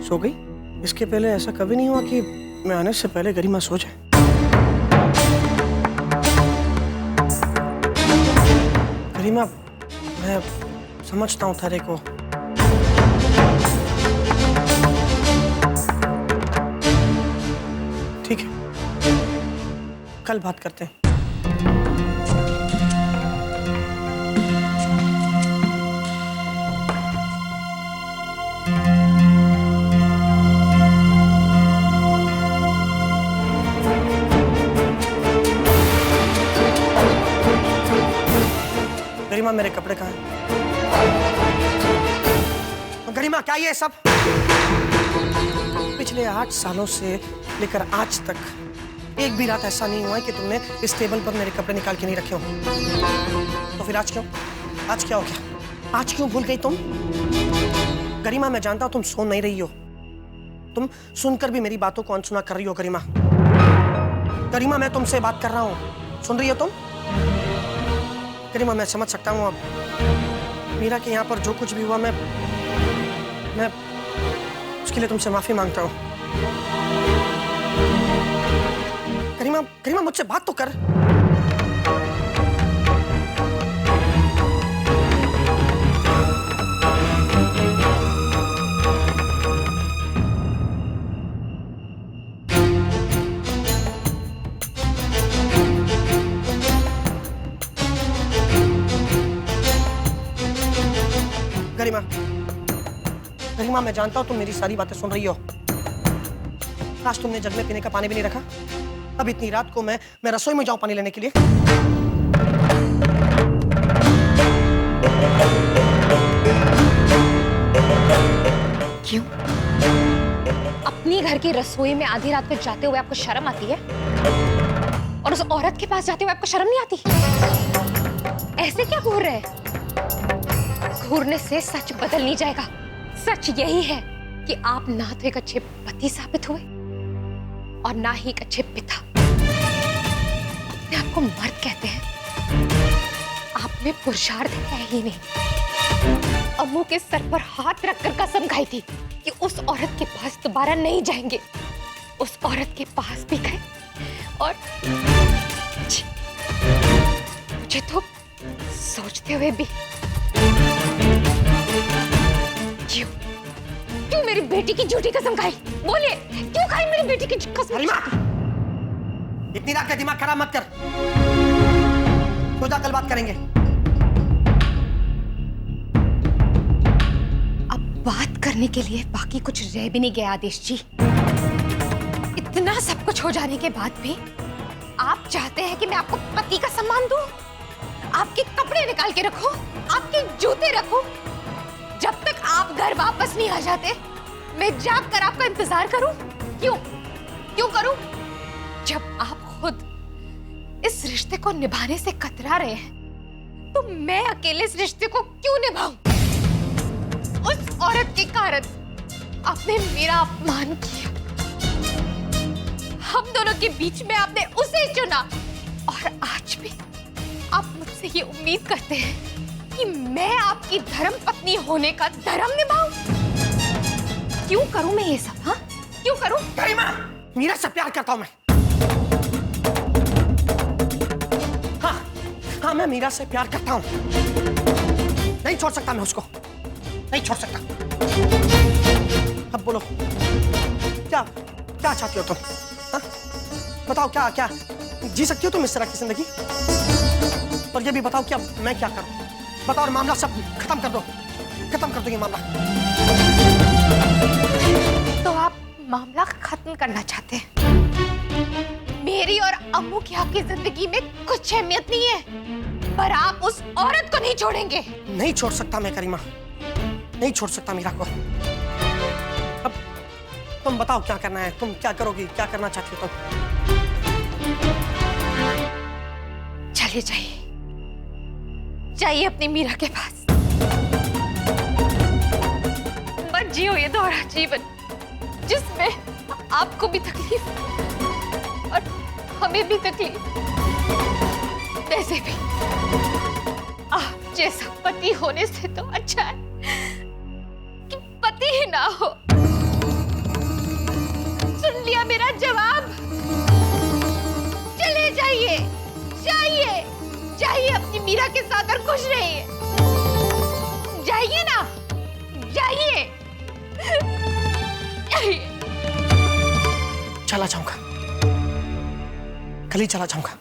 सो गई? इसके पहले ऐसा कभी नहीं हुआ कि मैं आने से पहले गरिमा सो जाए। गरिमा, मैं समझता हूँ थारे को। ठीक है, कल बात करते हैं। गरिमा, मेरे कपड़े कहाँ हैं? गरिमा, क्या ये सब? पिछले 8 सालों से लेकर आज तक एक भी रात ऐसा नहीं हुआ है कि तुमने इस टेबल पर मेरे कपड़े निकाल के नहीं रखे हो। तो फिर आज क्यों? आज क्या हो गया? आज क्यों भूल गई तुम? गरिमा, मैं जानता हूं तुम सो नहीं रही हो। तुम सुनकर भी मेरी बातों को अनसुना कर रही हो। गरिमा, गरिमा, मैं तुमसे बात कर रहा हूं, सुन रही हो तुम? गरिमा, मैं समझ सकता हूँ अब मीरा के यहाँ पर जो कुछ भी हुआ, मैं उसके लिए तुमसे माफी मांगता हूँ। गरिमा, गरिमा, मुझसे बात तो कर। गरिमा, गरिमा, मैं जानता हूं तुम मेरी सारी बातें सुन रही हो। आज तुमने जग में पीने का पानी भी नहीं रखा। अब इतनी रात को मैं रसोई में जाऊं पानी लेने के लिए? क्यों? अपनी घर की रसोई में आधी रात को जाते हुए आपको शर्म आती है? और उस औरत के पास जाते हुए आपको शर्म नहीं आती? ऐसे क्या घूर रहे हैं? घूरने से सच बदल नहीं जाएगा। सच यही है कि आप ना तो एक अच्छे पति साबित हुए और ना ही एक अच्छे पिता। अपने आप को मर्द कहते हैं, आप में पुरुषार्थ है ही नहीं। अम्मू के सर पर हाथ रखकर कसम खाई थी कि उस औरत के पास दोबारा नहीं जाएंगे। उस औरत के पास भी गए और मुझे तो सोचते हुए भी क्यों मेरी बेटी की झूठी कसम खाई? बोलिए, क्यों खाई मेरी बेटी की कसम? इतनी रात का दिमाग खराब मत कर। सोचा कल बात करेंगे। अब बात करने के लिए बाकी कुछ रह भी नहीं गया आदेश जी। इतना सब कुछ हो जाने के बाद भी आप चाहते हैं कि मैं आपको पति का सम्मान दूं? आपके कपड़े निकाल के रखूं, आपके जूते रखूं? जब तक आप घर वापस नहीं आ जाते, मैं जाग कर आपका इंतजार करूं? क्यों करूं? जब आप खुद इस रिश्ते को निभाने से कतरा रहे हैं, तो मैं अकेले इस रिश्ते को क्यों निभाऊं? उस औरत के कारण आपने मेरा अपमान किया। हम दोनों के बीच में आपने उसे चुना और आज भी आप मुझसे ये उम्मीद करते हैं कि मैं आपकी धर्म पत्नी होने का धर्म निभाऊं? क्यों करूं मैं ये सब? हाँ, क्यों करूं? गरिमा, मीरा से प्यार करता हूं मैं। हाँ, मैं मीरा से प्यार करता हूं। नहीं छोड़ सकता मैं उसको, नहीं छोड़ सकता। अब बोलो, क्या चाहती हो तुम? हाँ? बताओ, क्या जी सकती हो तुम इस तरह की जिंदगी? और ये भी बताओ क्या मैं क्या करूं? बताओ और मामला सब खत्म कर दो ये मामला। तो आप मामला खत्म करना चाहते हैं? मेरी और अम्मू की आपकी जिंदगी में कुछ अहमियत नहीं है, पर आप उस औरत को नहीं छोड़ेंगे। नहीं छोड़ सकता मैं गरिमा, नहीं छोड़ सकता मीरा को। अब तुम बताओ क्या करना है? तुम क्या करोगी? क्या करना चाहती हो तुम? चले जाइए अपनी मीरा के पास। मत जियो ये दोहरा जीवन जिसमें आपको भी तकलीफ और हमें भी तकलीफ। वैसे भी आप जैसा पति होने से तो अच्छा है कि पति ही ना हो। मेरा जवाब। चले जाइए, जाइए, जाइए अपनी मीरा के साथ और खुश रहिए। जाइए ना, जाइए, जाइए। चला जाऊंगा, कल ही चला जाऊंगा।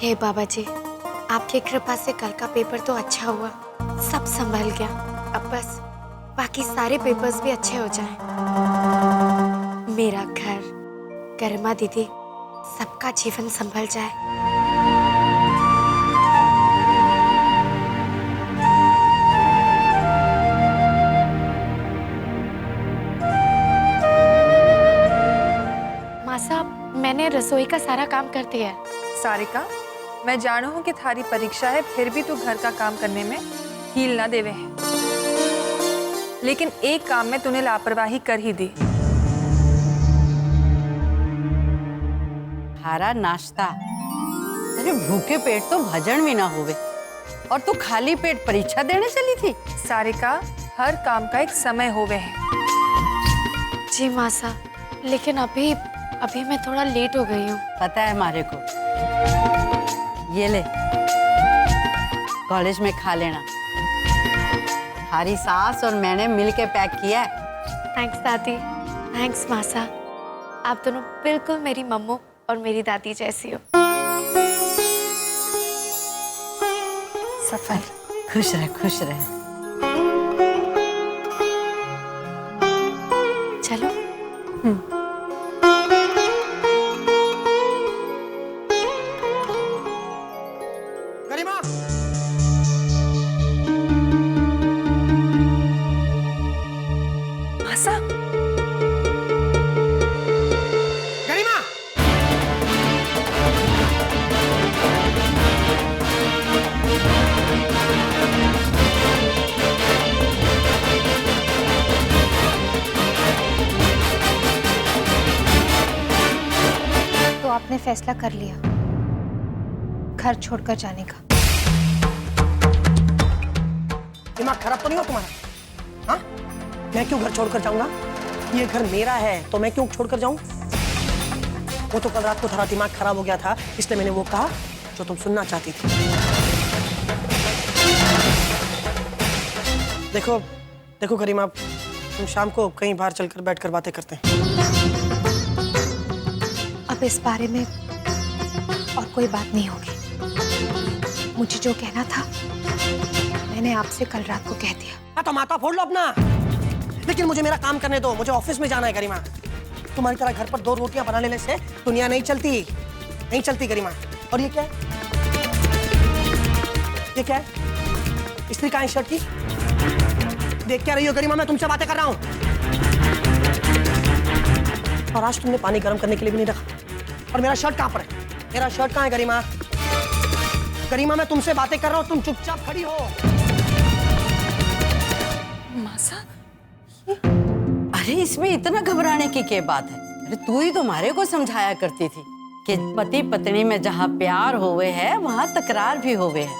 हे बाबा जी, आपकी कृपा से कल का पेपर तो अच्छा हुआ, सब संभल गया। अब बस बाकी सारे पेपर्स भी अच्छे हो जाएं। मेरा घर, गरिमा दीदी, सबका जीवन संभल जाए। माँ साहब, मैंने रसोई का सारा काम कर दिया है। सारिका, मैं जानू हूँ कि थारी परीक्षा है, फिर भी तू घर का काम करने में हील ना देवे है। लेकिन एक काम में तूने लापरवाही कर ही दी। हरा नाश्ता, अरे भूखे पेट तो भजन भी ना होवे, और तू खाली पेट परीक्षा देने चली थी। सारिका, हर काम का एक समय होवे है। जी माँ साहब, लेकिन अभी मैं थोड़ा लेट हो गई हूँ। पता है मारे को, ये ले कॉलेज में खा लेना, हमारी सास और मैंने मिलके पैक किया है। थैंक्स दादी, थैंक्स माँ साहब, आप दोनों बिल्कुल मेरी मम्मू और मेरी दादी जैसी हो। सफल, खुश रह, खुश रह। चलो। गरिमा, आशा, गरिमा, तो आपने फैसला कर लिया घर छोड़कर जाने का? दिमाग खराब तो नहीं हो तुम्हारा? हाँ, मैं क्यों घर छोड़कर जाऊंगा? ये घर मेरा है तो मैं क्यों छोड़कर जाऊं? वो तो कल रात को थोड़ा दिमाग खराब हो गया था, इसलिए मैंने वो कहा जो तुम सुनना चाहती थी। देखो देखो गरिमा, हम शाम को कहीं बाहर चलकर बैठकर बातें करते हैं। अब इस बारे में और कोई बात नहीं होगी। मुझे जो कहना था मैंने आपसे कल रात को कह दिया। हाँ तो माथा फोड़ लो अपना, लेकिन मुझे मेरा काम करने दो, मुझे ऑफिस में जाना है गरिमा। तुम्हारी तरह घर पर 2 रोटियां बना लेने से दुनिया नहीं चलती, नहीं चलती गरिमा। और ये क्या है? ये क्या है? इस्त्री कहाँ है शर्ट की? देख क्या रही हो गरिमा? मैं तुमसे बातें कर रहा हूँ। और आज तुमने पानी गर्म करने के लिए भी नहीं रखा। और मेरा शर्ट कहाँ पर है? मेरा शर्ट कहाँ है गरिमा? गरिमा, मैं तुमसे बातें कर रहा हूँ, तुम चुपचाप खड़ी हो। मासा, अरे इसमें इतना घबराने की क्या बात है? अरे तू ही तो हमारे को समझाया करती थी कि पति पत्नी में जहाँ प्यार होवे है वहाँ तकरार भी होवे है,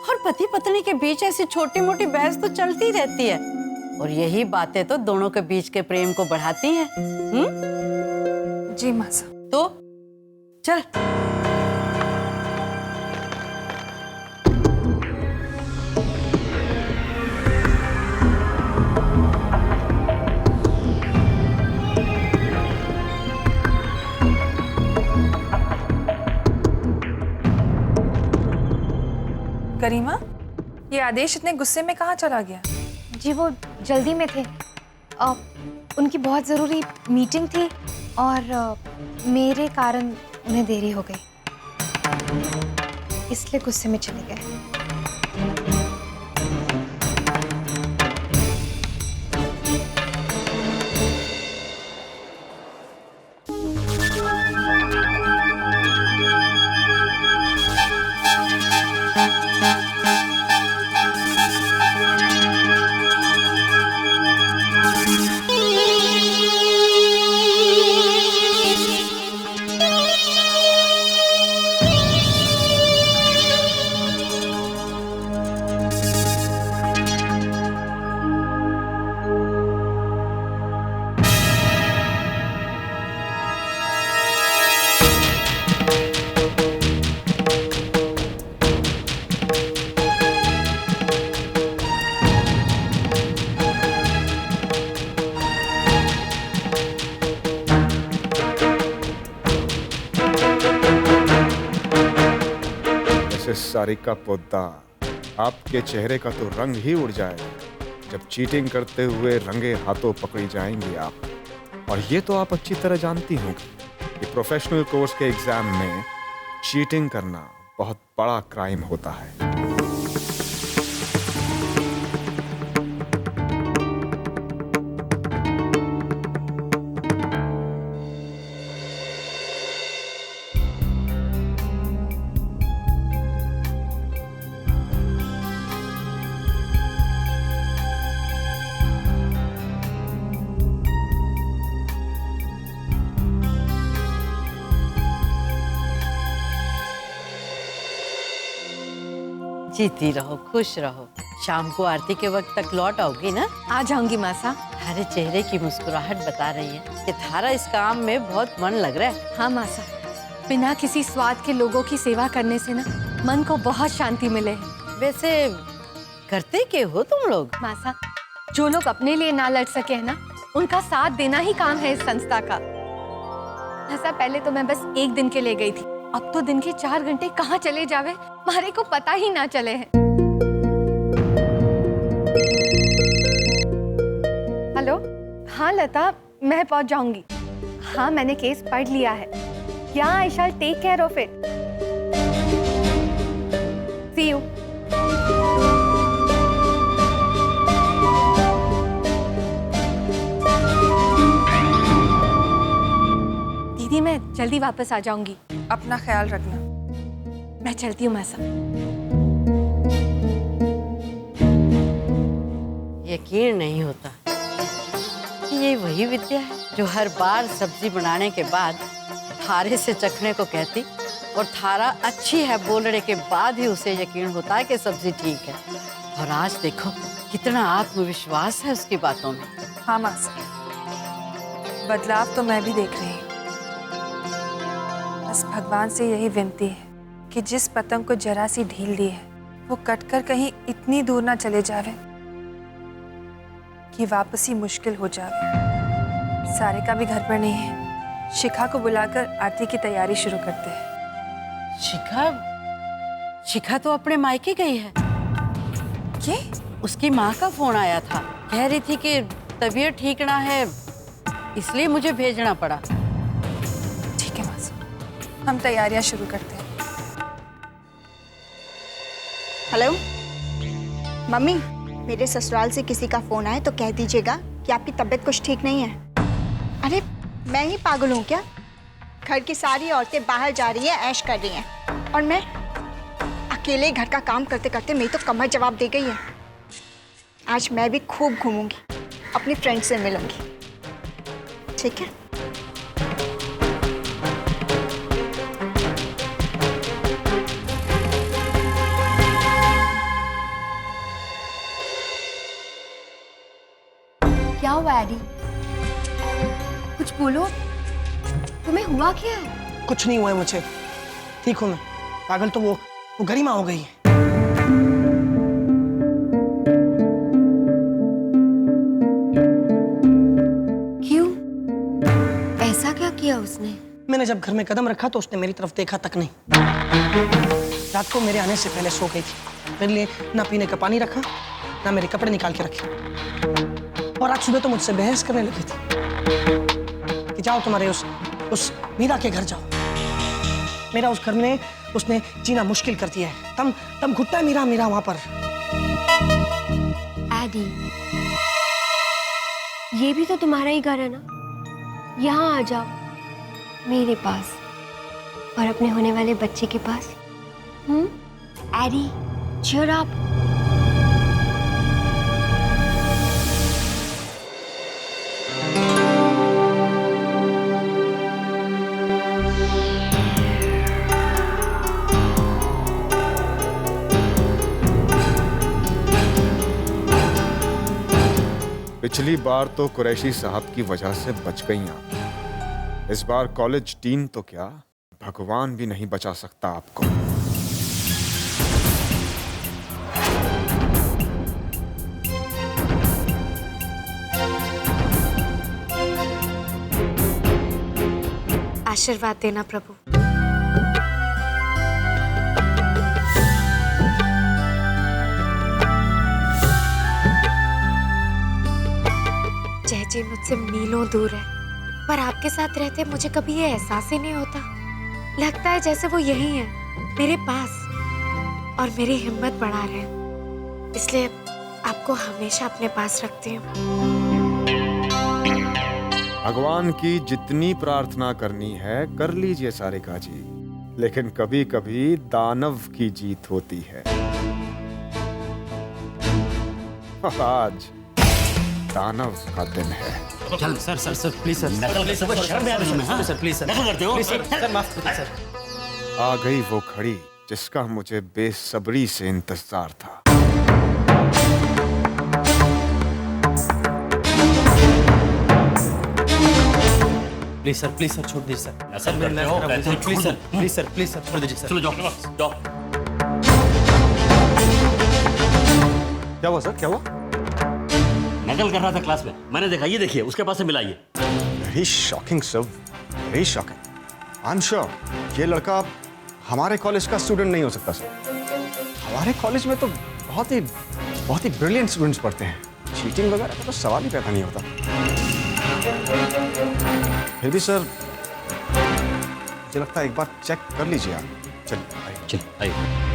और पति पत्नी के बीच ऐसी छोटी मोटी बहस तो चलती रहती है, और यही बातें तो दोनों के बीच के प्रेम को बढ़ाती हैं। जी मासा। तो चल। गरिमा, ये आदेश इतने गुस्से में कहाँ चला गया? जी वो जल्दी में थे, उनकी बहुत ज़रूरी मीटिंग थी और मेरे कारण उन्हें देरी हो गई, इसलिए गुस्से में चले गए। मिसेस सारिका पोद्दार, आपके चेहरे का तो रंग ही उड़ जाएगा जब चीटिंग करते हुए रंगे हाथों पकड़ी जाएंगी आप। और ये तो आप अच्छी तरह जानती होंगी कि प्रोफेशनल कोर्स के एग्जाम में चीटिंग करना बहुत बड़ा क्राइम होता है। जीती रहो, खुश रहो। शाम को आरती के वक्त तक लौट आओगी ना? आ जाऊंगी मासा। थारे चेहरे की मुस्कुराहट बता रही है कि थारा इस काम में बहुत मन लग रहा है। हाँ मासा, बिना किसी स्वाद के लोगों की सेवा करने से ना मन को बहुत शांति मिले है। वैसे करते क्या हो तुम लोग? मासा, जो लोग अपने लिए ना लड़ सके है ना, उनका साथ देना ही काम है इस संस्था का। मासा, पहले तो मैं बस एक दिन के लिए गई थी, अब तो दिन के 4 घंटे कहाँ चले जावे हमारे को पता ही ना चले हैं। हेलो, हाँ लता, मैं पहुंच जाऊंगी। हाँ, मैंने केस पढ़ लिया है। या I shall take care of it. See you. दीदी, मैं जल्दी वापस आ जाऊंगी। अपना ख्याल रखना। मैं चलती हूँ मासा। यकीन नहीं होता कि ये वही विद्या है जो हर बार सब्जी बनाने के बाद थारे से चखने को कहती और थारा अच्छी है बोलने के बाद ही उसे यकीन होता है कि सब्जी ठीक है। और आज देखो कितना आत्मविश्वास है उसकी बातों में। हाँ मासा, बदलाव तो मैं भी देख रही हूँ। बस भगवान से यही विनती है कि जिस पतंग को जरा सी ढील दी है वो कटकर कहीं इतनी दूर ना चले जावे कि वापसी मुश्किल हो जावे। सारिका भी घर पर नहीं है। शिखा को बुलाकर आरती की तैयारी शुरू करते हैं। शिखा तो अपने मायके गई है। ये उसकी माँ का फोन आया था, कह रही थी कि तबीयत ठीक ना है इसलिए मुझे भेजना पड़ा। ठीक है मासा, हम तैयारियां शुरू करते हैं। हेलो मम्मी, मेरे ससुराल से किसी का फोन आए तो कह दीजिएगा कि आपकी तबीयत कुछ ठीक नहीं है। अरे मैं ही पागल हूँ क्या? घर की सारी औरतें बाहर जा रही हैं, ऐश कर रही हैं, और मैं अकेले घर का काम करते करते मेरी तो कमर जवाब दे गई है। आज मैं भी खूब घूमूंगी, अपनी फ्रेंड से मिलूंगी। ठीक है? क्या हुआ एडी? कुछ बोलो, तुम्हें हुआ क्या है? कुछ नहीं हुआ है मुझे, ठीक हूँ मैं। पागल तो वो गरिमा हो गई है। क्यों? ऐसा क्या किया उसने? मैंने जब घर में कदम रखा तो उसने मेरी तरफ देखा तक नहीं। रात को मेरे आने से पहले सो गई थी। मेरे लिए ना पीने का पानी रखा, ना मेरे कपड़े निकाल के रखे। और आज सुबह तो मुझसे बहस करने लगी थी कि जाओ तुम्हारे उस मीरा के घर जाओ। मेरा उस घर में उसने जीना मुश्किल कर दिया है। तम घुटता है मीरा वहां पर। एडी, ये भी तो तुम्हारा ही घर है ना? यहाँ आ जाओ मेरे पास और अपने होने वाले बच्चे के पास। AD, cheer up। पिछली बार तो कुरैशी साहब की वजह से बच गई आप। इस बार कॉलेज डीन तो क्या, भगवान भी नहीं बचा सकता आपको। आशीर्वाद देना प्रभु। जी मुझसे मीलों दूर है, पर आपके साथ रहते मुझे कभी ये एहसास ही नहीं होता। लगता है जैसे वो यही है, मेरे पास, और मेरी हिम्मत बढ़ा रहे हैं। इसलिए आपको हमेशा अपने पास रखती हूँ। भगवान की जितनी प्रार्थना करनी है कर लीजिए सारिका जी, लेकिन कभी कभी दानव की जीत होती है। आज दानव का दिन है। चल sir sir sir please sir नकल शर्म नहीं आ रही तुम्हें? हाँ सर प्लीज सर नकल करते हो सर माफ कीजिए सर। आ गई वो घड़ी जिसका मुझे बेसब्री से इंतजार था। प्लीज सर छोड़ दीजिए सर। सर मेरे प्लीज सर छोड़ दीजिए सर। चलो जाओ। क्या हुआ सर, क्या हुआ? नकल कर रहा था क्लास में, मैंने देखा। ये देखिए उसके पास से मिला ये। Very shocking sir, very shocking. I am sure ये लड़का हमारे कॉलेज का स्टूडेंट नहीं हो सकता सर। हमारे कॉलेज में तो बहुत ही ब्रिलियंट स्टूडेंट्स पढ़ते हैं। चीटिंग वगैरह का तो सवाल ही पैदा नहीं होता। फिर भी सर मुझे लगता है एक बार चेक कर लीजिए आप। चलिए आइए।